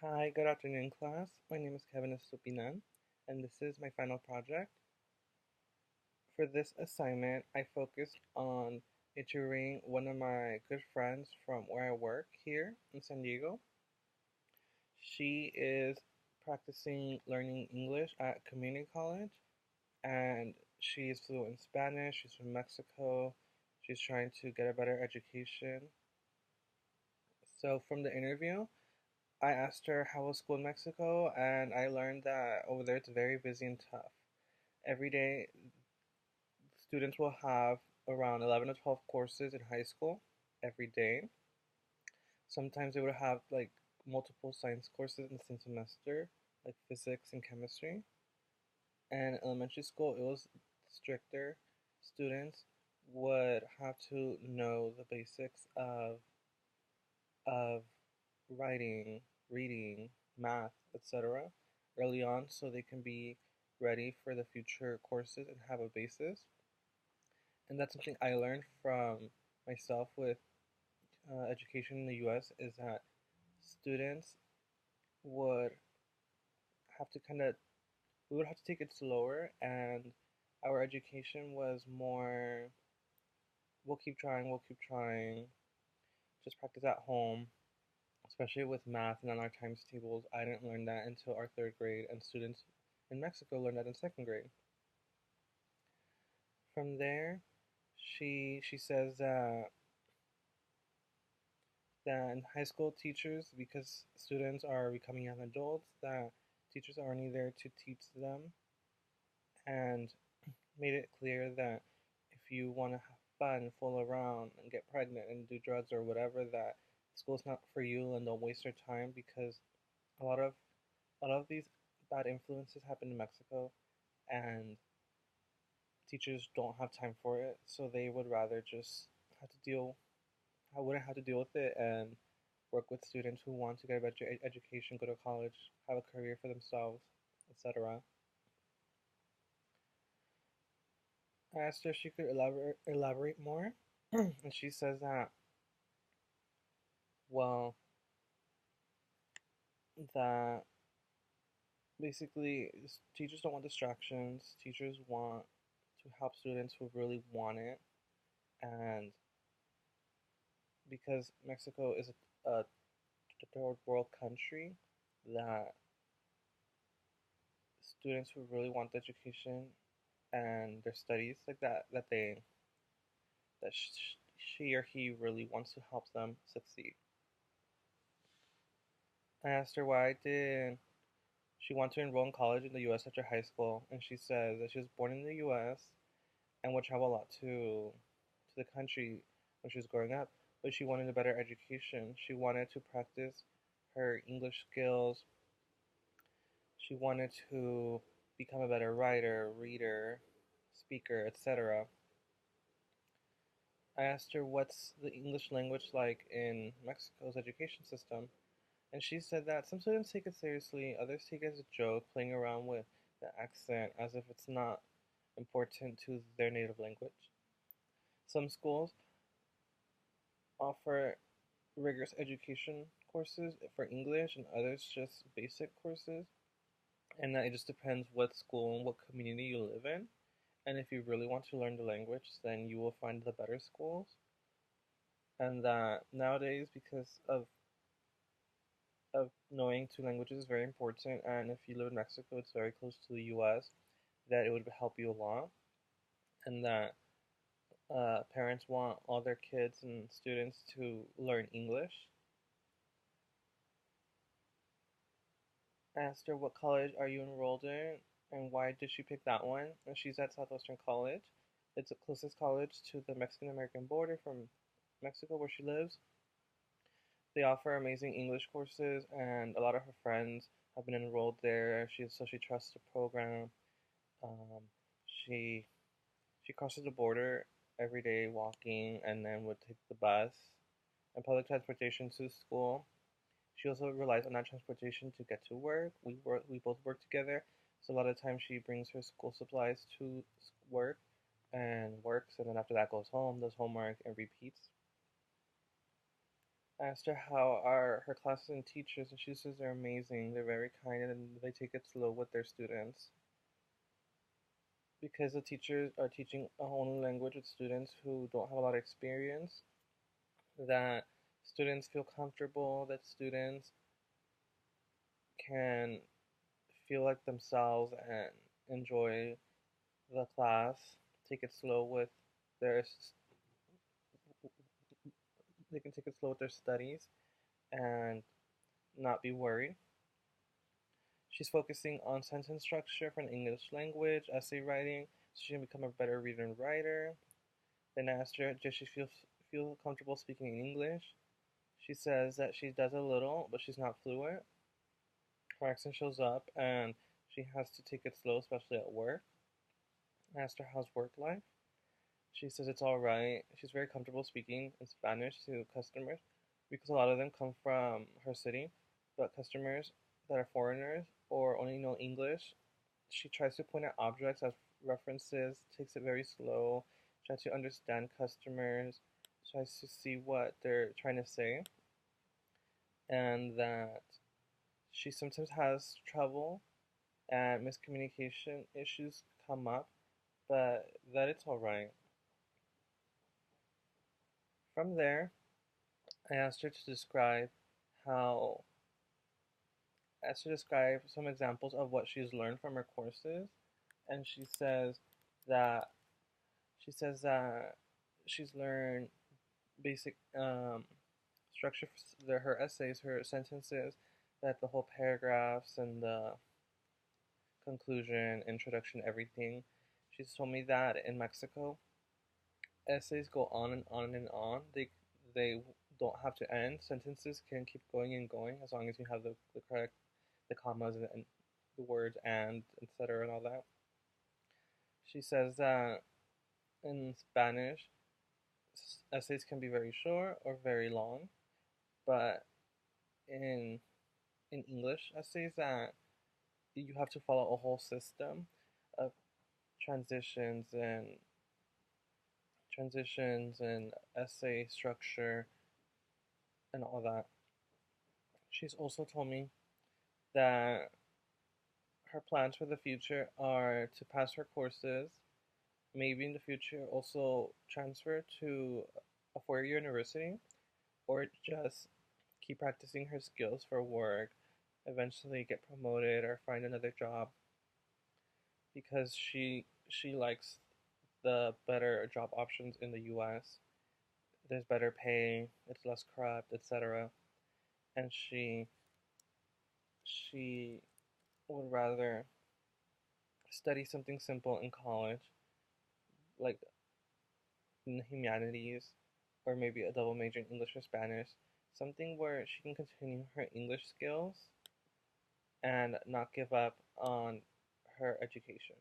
Hi, good afternoon, class. My name is Kevin Estupinan, and this is my final project. For this assignment, I focused on interviewing one of my good friends from where I work here in San Diego. She is practicing learning English at community college, and she is fluent in Spanish. She's from Mexico. She's trying to get a better education. So, from the interview, I asked her how was school in Mexico, and I learned that over there it's very busy and tough. Every day, students will have around 11 to 12 courses in high school every day. Sometimes they would have like multiple science courses in the same semester, like physics and chemistry. And in elementary school, it was stricter. Students would have to know the basics of writing, reading, math, etc. early on so they can be ready for the future courses and have a basis. And that's something I learned from myself with education in the US is that students would have to we would have to take it slower, and our education was more, we'll keep trying, just practice at home, especially with math and on our times tables. I didn't learn that until our third grade, and students in Mexico learned that in second grade. From there, she says that in high school teachers, because students are becoming young adults, that teachers are only there to teach them, and made it clear that if you want to have fun, fool around, and get pregnant and do drugs or whatever, that school's not for you and don't waste your time because a lot of these bad influences happen in Mexico, and teachers don't have time for it, so they would rather just have to deal I wouldn't have to deal with it and work with students who want to get a better education, go to college, have a career for themselves, etc. I asked her if she could elaborate more, and she says that, well, that basically teachers don't want distractions. Teachers want to help students who really want it, and because Mexico is a third world country, that students who really want the education and their studies like that she or he really wants to help them succeed. I asked her why did she want to enroll in college in the U.S. after high school, and she says that she was born in the U.S. and would travel a lot to the country when she was growing up, but she wanted a better education. She wanted to practice her English skills. She wanted to become a better writer, reader, speaker, etc. I asked her what's the English language like in Mexico's education system, and she said that some students take it seriously, others take it as a joke, playing around with the accent as if it's not important to their native language. Some schools offer rigorous education courses for English, and others just basic courses, and that it just depends what school and what community you live in. And if you really want to learn the language, then you will find the better schools. And that nowadays, because of knowing two languages is very important, and if you live in Mexico, it's very close to the U.S., that it would help you a lot, and that parents want all their kids and students to learn English. I asked her what college are you enrolled in and why did she pick that one, and she's at Southwestern College. It's the closest college to the Mexican-American border from Mexico where she lives. They offer amazing English courses, and a lot of her friends have been enrolled there. She trusts the program. Um, she she crosses the border every day walking, and then would take the bus and public transportation to school. She also relies on that transportation to get to work. We both work together, so a lot of times she brings her school supplies to work and works, and then after that goes home, does homework, and repeats. I asked her how are her classes and teachers, and she says they're amazing. They're very kind and they take it slow with their students. Because the teachers are teaching a whole new language with students who don't have a lot of experience, that students feel comfortable, that students can feel like themselves and enjoy the class, take it slow with their they can take it slow with their studies and not be worried. She's focusing on sentence structure for the English language, essay writing, so she can become a better reader and writer. Then I asked her, does she feel comfortable speaking in English? She says that she does a little, but she's not fluent. Her accent shows up, and she has to take it slow, especially at work. I asked her how's work life. She says it's all right. She's very comfortable speaking in Spanish to customers because a lot of them come from her city, but customers that are foreigners or only know English, she tries to point out objects as references, takes it very slow, tries to understand customers, tries to see what they're trying to say, and that she sometimes has trouble and miscommunication issues come up, but that it's all right. From there, I asked her to how describe some examples of what she's learned from her courses, and that she says that she's learned basic structure for her essays, her sentences, that the whole paragraphs and the conclusion, introduction, everything. She's told me that in Mexico, essays go on and on and on. They don't have to end. Sentences can keep going and going as long as you have the correct the commas and the words and etc. and all that. She says that in Spanish, essays can be very short or very long, but in English essays that you have to follow a whole system of transitions and essay structure and all that. She's also told me that her plans for the future are to pass her courses, maybe in the future also transfer to a four-year university, or just keep practicing her skills for work, eventually get promoted or find another job because she likes the better job options in the US. There's better pay, it's less corrupt, etc. And she would rather study something simple in college, like in humanities, or maybe a double major in English or Spanish, something where she can continue her English skills and not give up on her education.